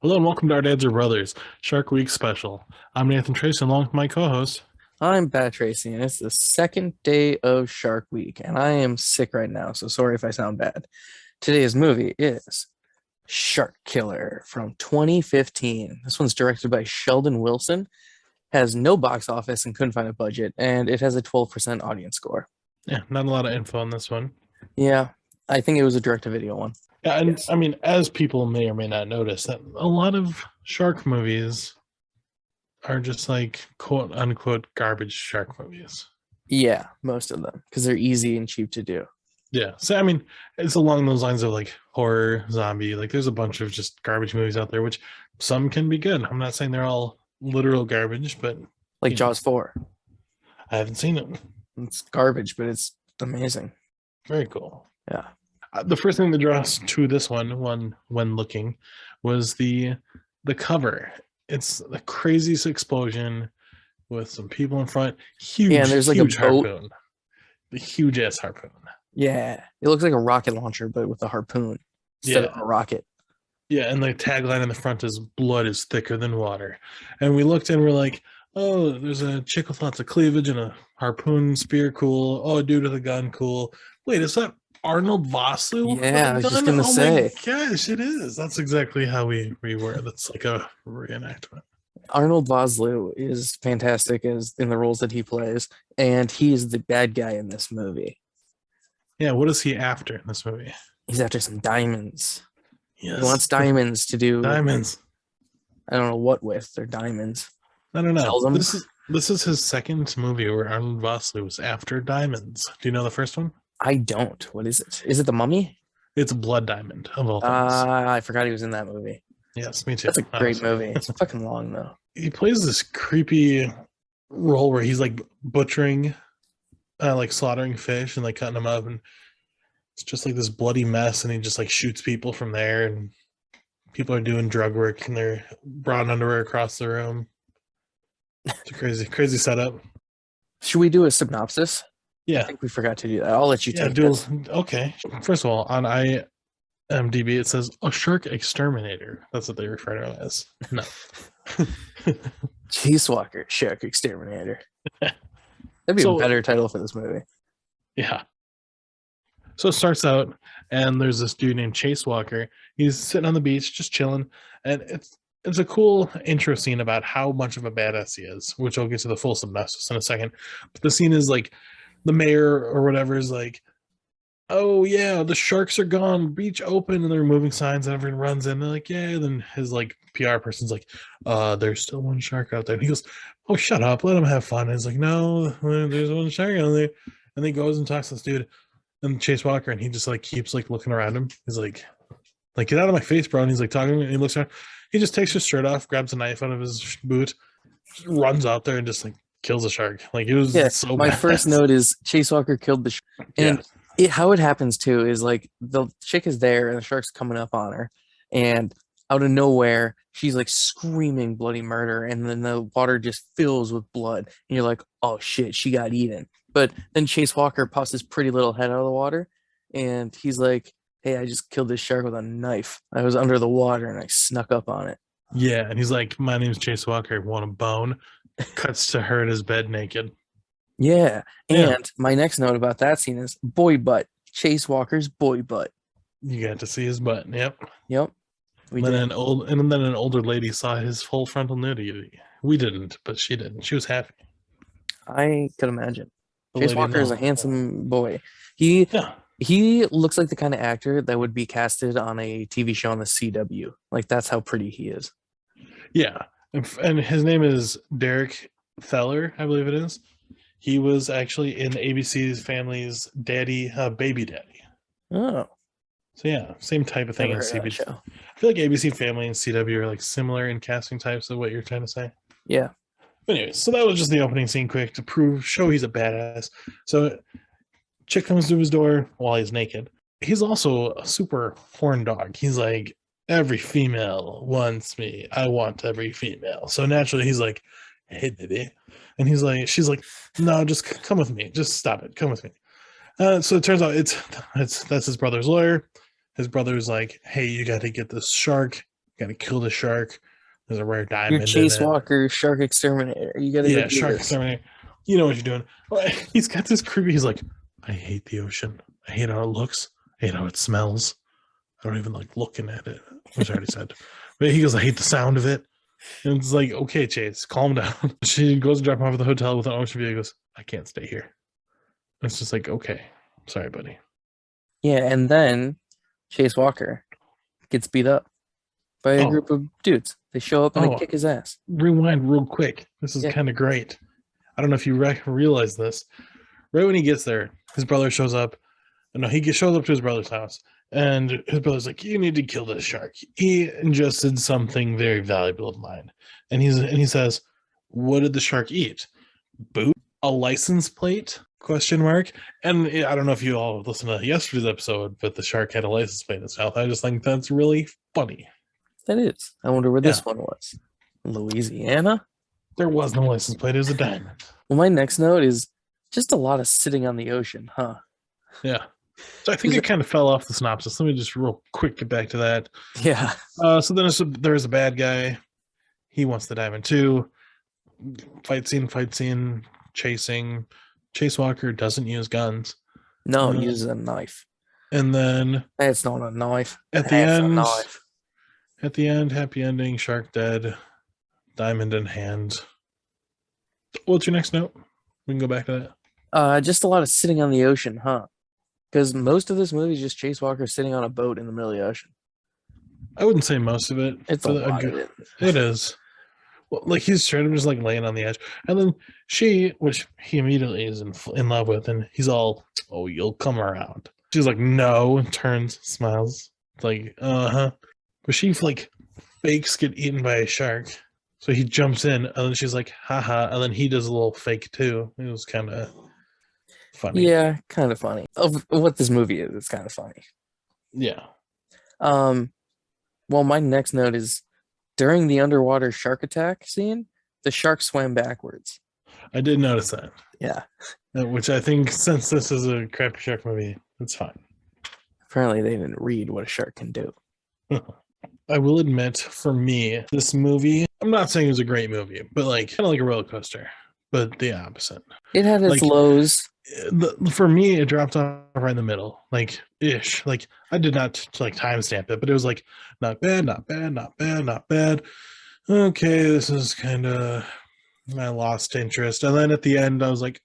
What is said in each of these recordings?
Hello and welcome to Our Dads Are Brothers Shark Week special. I'm Nathan Trace, along with my co-host. I'm Pat Tracy, and it's the second day of Shark Week, and I am sick right now, so sorry if I sound bad. Today's movie is Shark Killer from 2015. This one's directed by Sheldon Wilson, has no box office and couldn't find a budget, and it has a 12% audience score. Yeah, not a lot of info on this one. Yeah, I think it was a direct-to-video one. Yeah, and Yes. I mean, as people may or may not notice, that a lot of shark movies are just like quote unquote garbage shark movies. Yeah, most of them, because they're easy and cheap to do. Yeah, so I mean, it's along those lines of like horror, zombie. Like, there's a bunch of just garbage movies out there, which some can be good. I'm not saying they're all literal garbage, but Like you know, Jaws 4. I haven't seen it. It's garbage, but it's amazing. Very cool. Yeah. The first thing that draws to this one when looking was the cover. It's the craziest explosion with some people in front. Yeah, and there's like a Huge boat. harpoon. The huge ass harpoon. Yeah, it looks like a rocket launcher, but with a harpoon instead of Yeah. a rocket. Yeah, and the tagline in the front is "Blood is thicker than water." And we looked and we're like, "Oh, there's a chick with lots of cleavage and a harpoon spear, cool. Oh, a dude with a gun, cool. Wait, is that Arnold Vosloo with Yeah, I a was just gun? gonna Oh my say gosh, it is. That's exactly how we were. That's like a reenactment." Arnold Vosloo is fantastic as in the roles that he plays, and he's the bad guy in this movie. Yeah, what is he after in this movie? He's after some diamonds. He wants Yes, diamonds to do diamonds. I don't know what with. They're diamonds. I don't know. Sells them. This is his second movie where Arnold Vosloo was after diamonds. Do you know the first one? I don't. What is it? Is it the Mummy? It's Blood Diamond of all things. I forgot he was in that movie. Yes, me too. That's a great Honestly, movie. It's fucking long though. he plays this creepy role where he's like butchering, like slaughtering fish and like cutting them up, and it's just like this bloody mess. And he just like shoots people from there, and people are doing drug work and they're brought in underwear across the room. It's a crazy setup. Should we do a synopsis? I Yeah, think we forgot to do that. I'll let you yeah. take this. Okay. First of all, on IMDb it says a shark exterminator. That's what they refer to him as. No. Cheese Walker, Shark Exterminator. That'd be a So better title for this movie. yeah. So it starts out, and there's this dude named Chase Walker. He's sitting on the beach, just chilling, and it's a cool intro scene about how much of a badass he is, which I'll get to the full synopsis in a second. But the scene is like the mayor or whatever is like, "Oh yeah, the sharks are gone, beach open," and they're moving signs, and everyone runs in. They're like, "Yeah." And then his like PR person's like, there's still one shark out there." And he goes, "Oh, shut up, let him have fun." And he's like, "No, there's one shark out there." And he goes and talks to this dude and Chase Walker, and he just like keeps like looking around him. He's like, "Get out of my face, bro!" And he's like talking to me, and he looks around. He just takes his shirt off, grabs a knife out of his boot, runs out there, and just like kills a shark. Like, it Yeah, was so my first badass. note is Chase Walker killed the shark. Yeah, And how it happens too is like the chick is there and the shark's coming up on her, and out of nowhere she's like screaming bloody murder, and then the water just fills with blood, and you're like, oh shit, she got eaten. But then Chase Walker pops his pretty little head out of the water, and he's like, hey, I just killed this shark with a knife. I was under the water and I snuck up on it. yeah. And he's like, "My name's Chase Walker. Want a bone?" Cuts to her in his bed naked. Yeah. Yeah, And my next note about that scene is boy butt. Chase Walker's boy butt. you got to see his butt. Yep. Yep, we Then did. an older lady saw his full frontal nudity. We didn't, but she did. She was happy. I could imagine. The Chase lady in Walker is a the handsome boy. He yeah, he looks like the kind of actor that would be casted on a TV show on the CW. Like that's how pretty he is. yeah. And his name is Derek Feller, I believe it is. He was actually in ABC's Family's Daddy, Baby Daddy. Oh, So yeah, same type of thing never in heard of that CBC. show. I feel like ABC Family and CW are like similar in casting types of what you're trying to say. Yeah. But anyways, so that was just the opening scene, quick to show he's a badass. So chick comes to his door while he's naked. He's also a super horn dog. He's like, every female wants me. I want every female. So naturally, he's like, "Hey, baby," and she's like, "No, just come with me. Just stop it. Come with me." So it turns out that's his brother's lawyer. His brother's like, "Hey, you got to get this shark Gotta kill the shark. There's a rare You're diamond in Chase it. Walker, shark exterminator. You gotta go Yeah, do shark this. exterminator. You know what you're doing. He's got this creepy. He's like, I hate the ocean. I hate how it looks. I hate how it smells. I don't even like looking at it, which I already said. But he goes, I hate the sound of it. And it's like, okay, Chase, calm down. She goes to drop him off at the hotel with an ocean view. He goes, I can't stay here. It's just like, okay, sorry, buddy. Yeah, and then Chase Walker gets beat up by a group of dudes. They show up and they kick his ass. Rewind real quick. This is kind of great. I don't know if you realize this. Right when he gets there, his brother shows up. No, he shows up to his brother's house. And his brother's like, you need to kill this shark. He ingested something very valuable of mine. And he says, what did the shark eat? Boot? A license plate? Question mark. And I don't know if you all listened to yesterday's episode, but the shark had a license plate in his mouth. I just think that's really funny. That is. I wonder where this one was. Louisiana? There was no license plate. It was a diamond. Well, my next note is just a lot of sitting on the ocean, huh? Yeah. So I think it kind of fell off the synopsis. Let me just real quick get back to that. Yeah. So then there's a bad guy. He wants the diamond too. Fight scene, chasing. Chase Walker doesn't use guns. No, he uses a knife. And then that's not a knife. At the end, happy ending, shark dead, diamond in hand. What's your next note? We can go back to that. Just a lot of sitting on the ocean, huh? Because most of this movie is just Chase Walker sitting on a boat in the middle of the ocean. I wouldn't say most of it. It's a lot of it. It is. Well, like he's straight up just like laying on the edge. And then she, which he immediately is in love with, and he's all, oh, you'll come around. She's like, no, and turns, smiles. It's like, uh-huh. But she like fakes get eaten by a shark. So he jumps in, and then she's like, haha, and then he does a little fake too. It was kind of funny. Yeah, kind of funny. Of what this movie is, it's kind of funny. Yeah. Well, my next note is during the underwater shark attack scene, the shark swam backwards. I did notice that. Yeah. Which I think, since this is a crappy shark movie, it's fine. Apparently, they didn't read what a shark can do. I will admit, for me, this movie, I'm not saying it was a great movie, but like kind of like a roller coaster, but the opposite. It had its lows. For me, it dropped off right in the middle, like ish. Like I did not like timestamp it, but it was like not bad, not bad, not bad, not bad. Okay, this is kind of, I lost interest, and then at the end, I was like,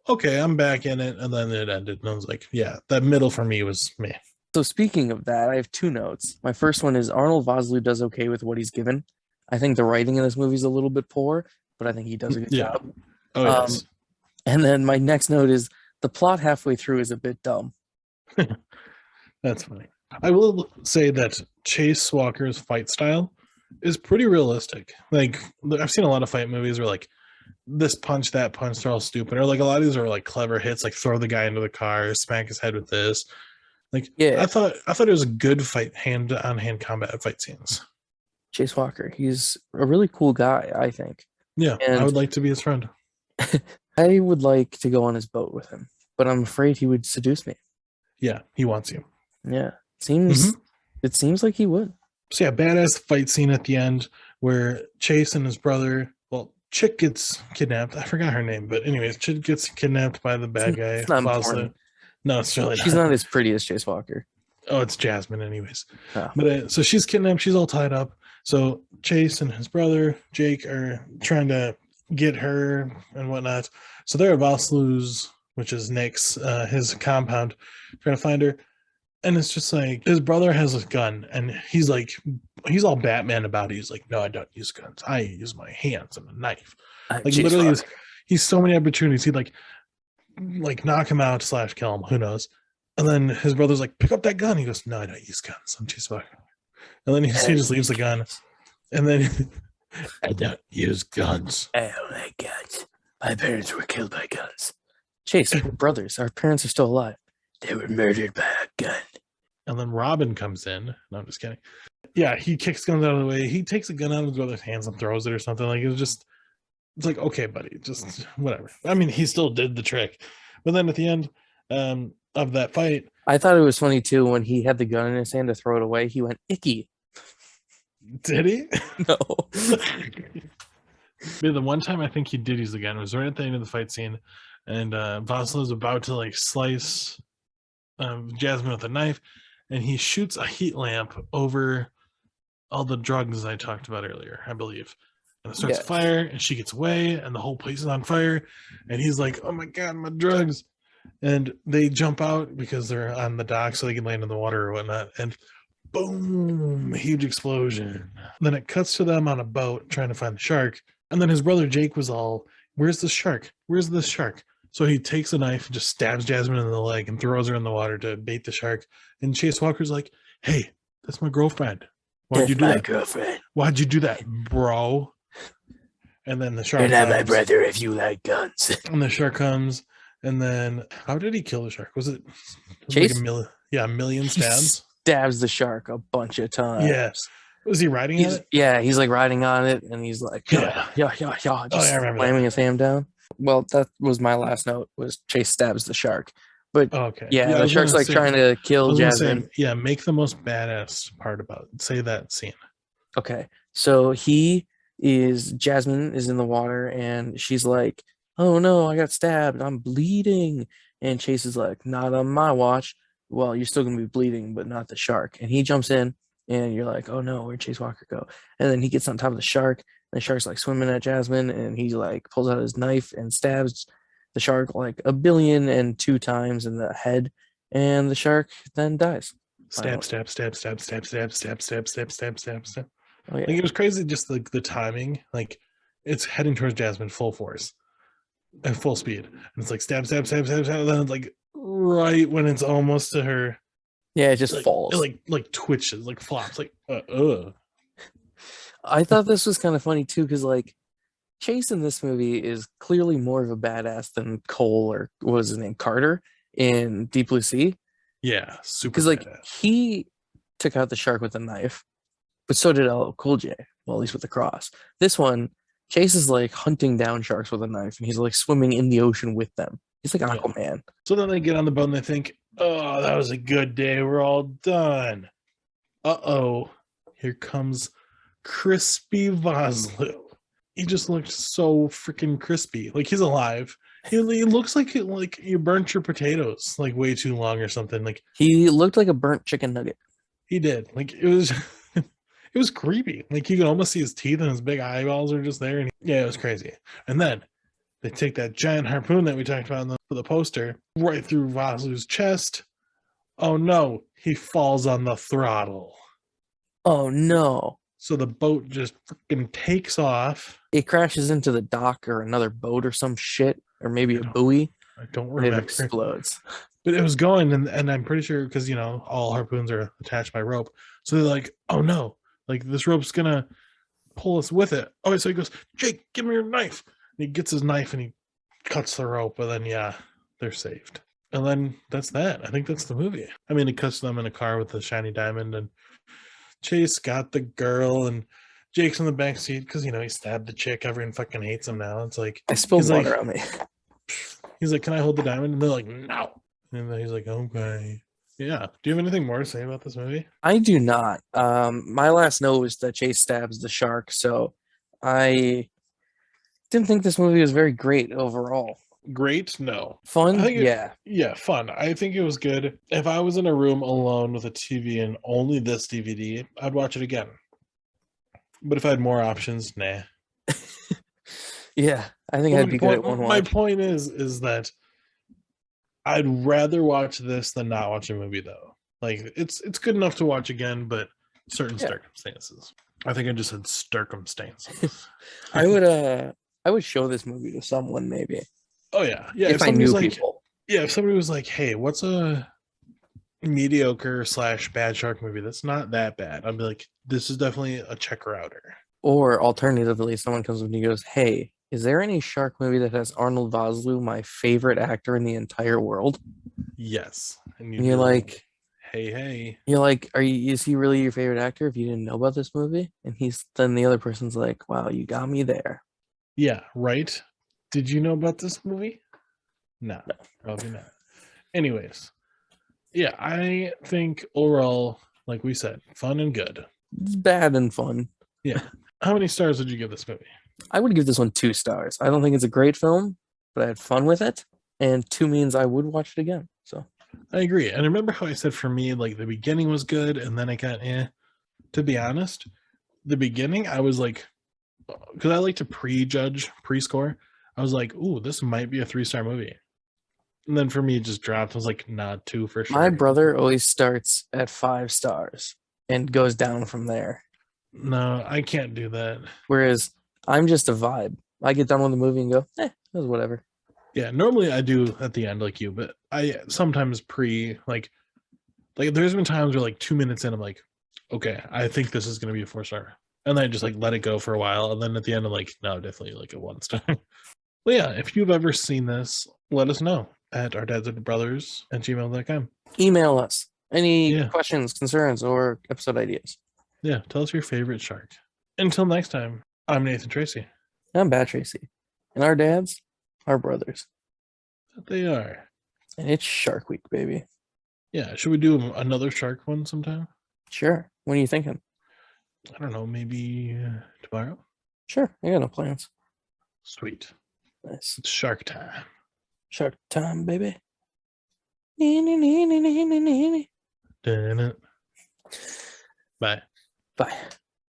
okay, I'm back in it, and then it ended, and I was like, yeah, that middle for me was meh. So speaking of that, I have two notes. My first one is Arnold Vosloo does okay with what he's given. I think the writing in this movie is a little bit poor, but I think he does a good job. Oh, yes. And then my next note is the plot halfway through is a bit dumb. That's funny. I will say that Chase Walker's fight style is pretty realistic. Like, I've seen a lot of fight movies where like this punch, that punch, they're all stupid. Or like a lot of these are like clever hits, like throw the guy into the car, smack his head with this. Like, yeah, I thought it was a good fight, hand-on-hand combat fight scenes. Chase Walker, he's a really cool guy, I think. Yeah, and I would like to be his friend. I would like to go on his boat with him, but I'm afraid he would seduce me. Yeah, he wants you. Yeah, it seems like he would. So yeah, badass fight scene at the end where Chase and his brother, well, Chick gets kidnapped. I forgot her name, but anyways, Chick gets kidnapped by the bad guy. It's not important. No, it's really not. She's not as pretty as Chase Walker. Oh, it's Jasmine anyways. Oh. But so she's kidnapped. She's all tied up. So Chase and his brother, Jake, are trying to get her and whatnot. So they're at Vosloo's, which is Nick's, his compound, trying to find her. And it's just like, his brother has a gun, and he's all Batman about it. He's like, no, I don't use guns. I use my hands and a knife. Like literally, he's so many opportunities. He'd like knock him out / kill him, who knows. And then his brother's like, pick up that gun. He goes, no, I don't use guns. I'm Chase Walker. And then he just leaves the gun. And then I don't use guns. I don't like guns. My parents were killed by guns. Chase, we're brothers. Our parents are still alive. They were murdered by a gun. And then Robin comes in. No, I'm just kidding. Yeah, he kicks guns out of the way. He takes a gun out of his brother's hands and throws it or something. Like, it's like, okay, buddy, just whatever. I mean, he still did the trick. But then at the end of that fight, I thought it was funny too when he had the gun in his hand to throw it away. He went icky. Did he? No. Yeah, the one time I think he did use the gun was right at the end of the fight scene, and Vosloo's about to like slice Jasmine with a knife, and he shoots a heat lamp over all the drugs I talked about earlier, I believe. And it starts a Yes. fire, and she gets away, and the whole place is on fire. And he's like, "Oh my god, my drugs!" And they jump out because they're on the dock, so they can land in the water or whatnot. And boom, huge explosion. Then it cuts to them on a boat trying to find the shark. And then his brother Jake was all, "Where's the shark? Where's the shark?" So he takes a knife and just stabs Jasmine in the leg and throws her in the water to bait the shark. And Chase Walker's like, "Hey, that's my girlfriend. Why'd you do that? Girlfriend. Why'd you do that, bro?" And then the shark You're not my comes, brother if you like guns. and the shark comes. And then how did he kill the shark? Was it Chase? like a million He stabs? stabs the shark a bunch of times. Yeah. Was he riding on it? Yeah, he's like riding on it, and he's like, Yeah. just I remember slamming that. his hand down. Well, that was my last note. Was Chase stabs the shark, but Oh, okay. yeah, I the was shark's gonna like say- trying to I kill was gonna say, Jasmine. yeah, make the most badass part about it. Say that scene. Okay, so Jasmine is in the water, and she's like, "Oh no, I got stabbed. I'm bleeding." And Chase is like, "Not on my watch." Well, you're still gonna be bleeding, but not the shark. And he jumps in, and you're like, "Oh no, where'd Chase Walker go?" And then he gets on top of the shark, and the shark's like swimming at Jasmine, and he like pulls out his knife and stabs the shark like 1,000,002 times in the head, and the shark then dies. Stab, stab, stab, stab, stab, stab, stab, stab, stab, stab, stab, stab. Oh yeah. Like it was crazy, just like the timing. Like it's heading towards Jasmine full force at full speed, and it's like stab, stab, stab, stab, stab. And then like right when it's almost to her, Yeah, it just like, falls. it like twitches, like flops, like I thought this was kind of funny too, because like Chase in this movie is clearly more of a badass than Cole, or what was his name, Carter, in Deep Blue Sea. Yeah, super Because like badass. he took out the shark with a knife, but so did LL Cool J. Well, at least with the cross. This one, Chase is like hunting down sharks with a knife, and he's like swimming in the ocean with them. He's like Aquaman. So then they get on the boat and they think, "Oh, that was a good day. We're all done." Uh-oh. Here comes Crispy Vosloo. He just looked so freaking crispy. Like he's alive. He looks like you burnt your potatoes like way too long or something. Like He looked like a burnt chicken nugget. he did. Like it was it was creepy. Like you could almost see his teeth and his big eyeballs are just there. And yeah, it was crazy. And then they take that giant harpoon that we talked about for the poster right through Vosloo's chest. Oh no, he falls on the throttle. Oh no. So the boat just freaking takes off. It crashes into the dock or another boat or some shit, or maybe a buoy. I don't And it remember. explodes. But it was going, and I'm pretty sure because all harpoons are attached by rope. So they're like, "Oh no, like this rope's gonna pull us with it." Oh, so he goes, "Jake, give me your knife." And he gets his knife and he cuts the rope, and then yeah, they're saved. And then that's that. I think that's the movie. I mean, it cuts them in a car with the shiny diamond, and Chase got the girl, and Jake's in the back seat because he stabbed the chick. Everyone fucking hates him now. It's like I spilled he's water like, on me. He's like, "Can I hold the diamond?" And they're like, "No." And then he's like, "Okay." Yeah. Do you have anything more to say about this movie? I do not. My last note was that Chase stabs the shark, so I didn't think this movie was very great overall. Great? No. Fun? I think Yeah. Yeah, fun. I think it was good. If I was in a room alone with a TV and only this DVD, I'd watch it again. But if I had more options, nah. Yeah, I think I'd be good at one My watch. point is that I'd rather watch this than not watch a movie, though. Like it's good enough to watch again, but certain Yeah. circumstances. I think I just said circumstances. I would show this movie to someone maybe. Oh yeah. If I knew people. If somebody was like, "Hey, what's a mediocre / bad shark movie that's not that bad?" I'd be like, "This is definitely a checker outer." Or alternatively, someone comes up and he goes, "Hey, is there any shark movie that has Arnold Vosloo, my favorite actor in the entire world?" Yes. And And you're like, hey. is he really your favorite actor if you didn't know about this movie? And then the other person's like, "Wow, you got me there." Yeah, right. Did you know about this movie? No, probably not. Anyways, yeah, I think overall, like we said, fun and good. It's bad and fun. Yeah. How many stars would you give this movie? I would give this one 2 stars. I don't think it's a great film, but I had fun with it. And 2 means I would watch it again. So I agree. And remember how I said for me, like the beginning was good and then I got To be honest, the beginning I was like, because I like to pre-score. I was like, ooh, this might be a 3-star movie. And then for me, it just dropped. I was like, not 2 for sure. my brother always starts at 5 stars and goes down from there. No, I can't do that. Whereas I'm just a vibe. I get done with the movie and go, it was whatever. Yeah, normally I do at the end like you, but I sometimes like there's been times where like 2 minutes in, I'm like, okay, I think this is gonna be a 4-star. And then I just like let it go for a while. And then at the end, I'm like, no, definitely like a 1-star. Well, yeah, if you've ever seen this, let us know at ourdadsandbrothers@gmail.com. Email us any Yeah. questions, concerns, or episode ideas. Yeah, tell us your favorite shark. Until next time, I'm Nathan Tracy. I'm Bad Tracy. And our dads are brothers. They are. And it's Shark Week, baby. Yeah, should we do another shark one sometime? Sure. What are you thinking? I don't know, maybe tomorrow? Sure. I got no plans. Sweet. Nice. It's shark time. Shark time, baby. Bye. Bye.